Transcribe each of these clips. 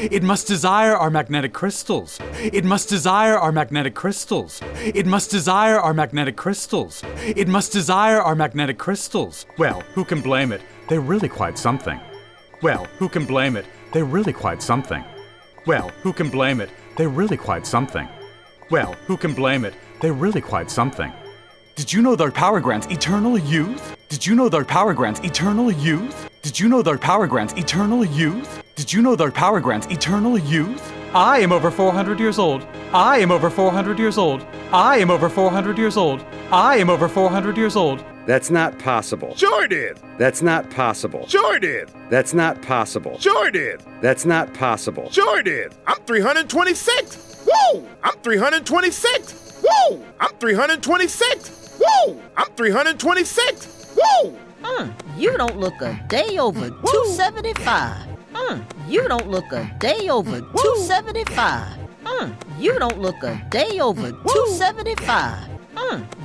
It must desire our magnetic crystals. It must desire our magnetic crystals. It must desire our magnetic crystals. It must desire our magnetic crystals. Well, who can blame it? They're really quite something. Well, who can blame it? They're really quite something. Well, who can blame it? They're really quite something. Well, who can blame it? They're really quite something. Did you know their power grants eternal youth? Did you know their power grants eternal youth? Did you know their power grants eternal youth? Did you know their power grants eternal youth? I am over 400 years old. I am over 400 years old. I am over 400 years old. I am over 400 years old. That's not possible. Sure did. That's not possible. Sure did. That's not possible. Sure did. That's not possible. Sure did. I'm 326. Woo! I'm 326. Woo! I'm 326. Woo! I'm 326. Woo! You don't look a day over 275. You don't look a day over 275. You don't look a day over 275.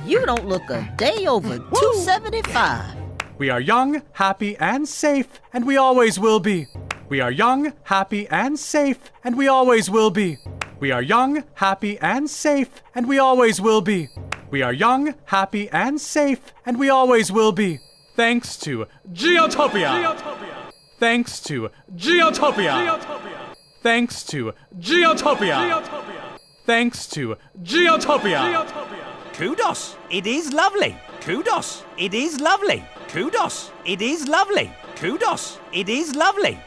You don't look a day over 275. We are young, happy, and safe, and we always will be. We are young, happy, and safe, and we always will be. We are young, happy, and safe, and we always will be. We are young, happy, and safe, and we always will be. Thanks to Geotopia. Thanks to Geotopia. Thanks to Geotopia. Thanks to Geotopia. Kudos, it is lovely. Kudos, it is lovely. Kudos, it is lovely. Kudos, it is lovely.